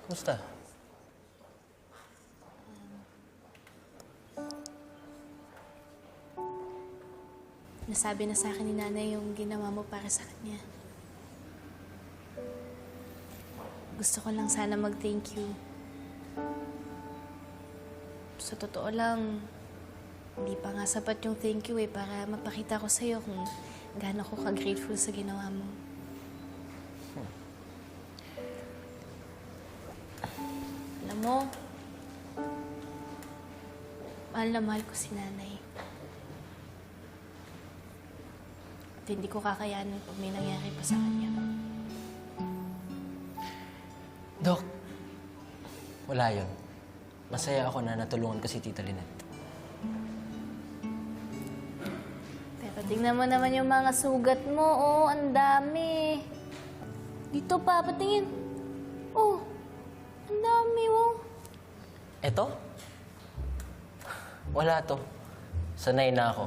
Kumusta? Nasabi na sa akin ni Nanay yung ginawa mo para sa kanya. Gusto ko lang sana mag-thank you. Sa totoo lang, hindi pa nga sapat yung thank you para mapakita ko sa'yo kung gaano ko ka-grateful sa ginawa mo. Alam mo, mahal na mahal ko si Nanay. At hindi ko kakayanan pag may nangyari pa sa kanya. Dok, wala yun. Masaya ako na natulungan ko si Tita Lynette. Pero tingnan mo naman yung mga sugat mo. Oh, ang dami. Dito pa, patingin. Oh, ang dami, oh. Eto? Wala to. Sanay na ako.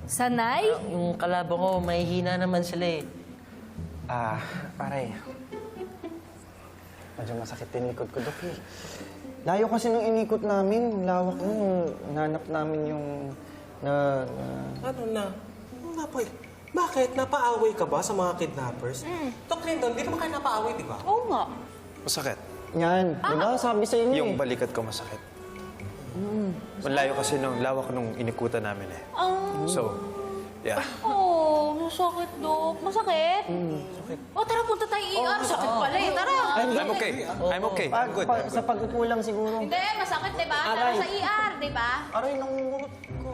Sanay? Yung kalaban ko, may hina naman sila eh. Pare. Medyo masakit din likod ko, Dok eh. Layo kasi nung inikot namin, lawak nung nanap namin yung Ano na? Napoy, bakit? Napaaway ka ba sa mga kidnappers? Doc Clinton, di naman kayo napaaway, di ba? Oo nga. Masakit. Yan, di ba? Sabi sa inyo Yung eh. balikat ko masakit. Malayo kasi nung lawak nung inikutan namin eh. So, yeah. Oh, masakit, Dok. Masakit? Oh, tara, punta tayo ER. Sakit pala eh. Tara. I'm okay. I'm okay. I'm good. I'm Sa good. pag-upo lang siguro. Hindi, masakit, di ba? Tara Aray. sa ER, di ba? Aray, nangungurot ko.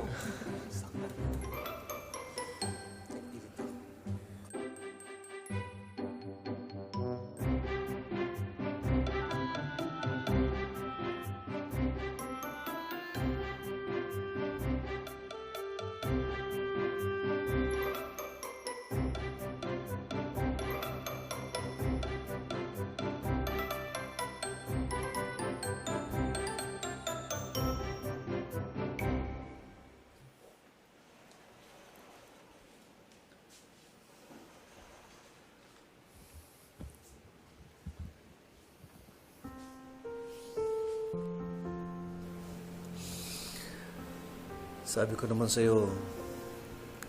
Sabi ko naman sa'yo,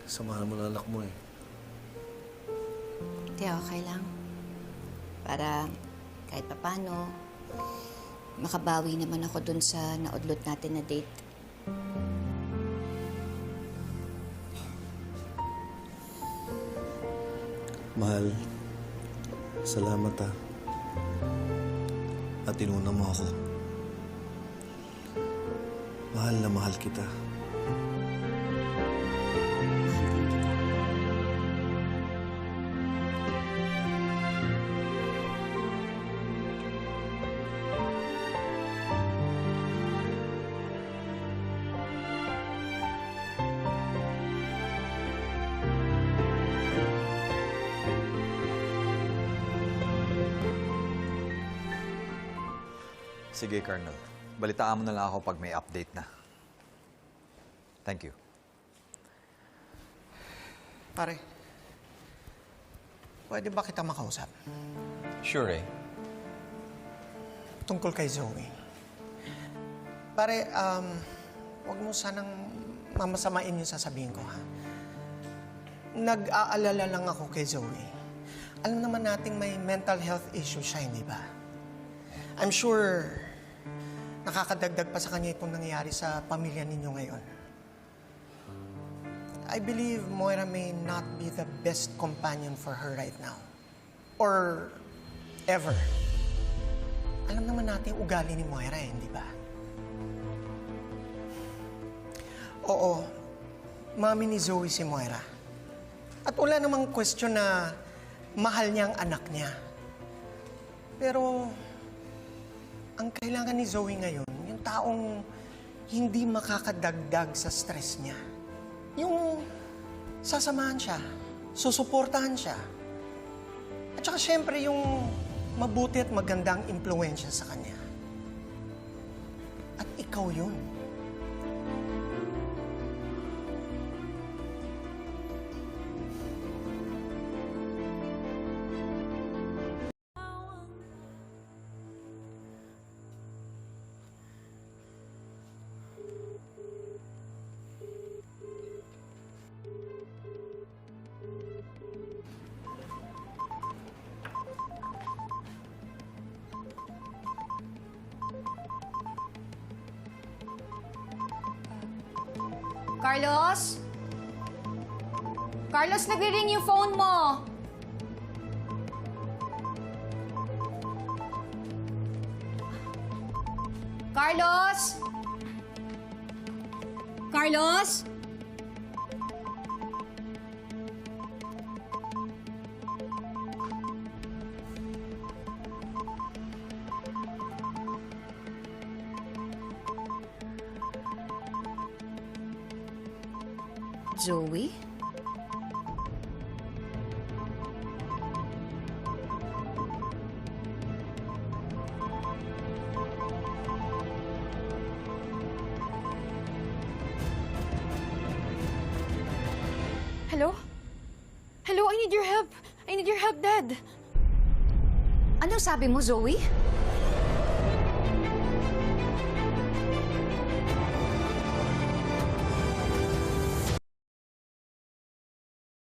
samahan mo ng anak mo eh. Hindi, okay lang. Para kahit papano, makabawi naman ako dun sa naudlot natin na date. Mahal, salamat ah. At inuna mo ako. Mahal na mahal kita. Mahal din kita. Sige, Colonel. Balitaan mo na lang ako pag may update na. Thank you. Pare, pwede ba kita makausap? Sure eh. Tungkol kay Zoe. Pare, huwag mo sanang mamasamain yung sasabihin ko, ha? Nag-aalala lang ako kay Zoe. Alam naman nating may mental health issue siya, hindi ba? I'm sure nakakadagdag pa sa kanya itong nangyayari sa pamilya ninyo ngayon. I believe Moira may not be the best companion for her right now. Or ever. Alam naman natin yung ugali ni Moira eh, di ba? Oo, mami ni Zoe si Moira. At wala namang question na mahal niya ang anak niya. Pero ang kailangan ni Zoe ngayon, yung taong hindi makakadagdag sa stress niya. Yung sasamahan siya, susuportahan siya. At saka syempre yung mabuti at magandang impluensya sa kanya. At ikaw yun. Carlos? Carlos, nagre-ring yung phone mo. Carlos? Carlos? Zoe? Hello? Hello, I need your help. I need your help, Dad. Ano sabi mo, Zoe?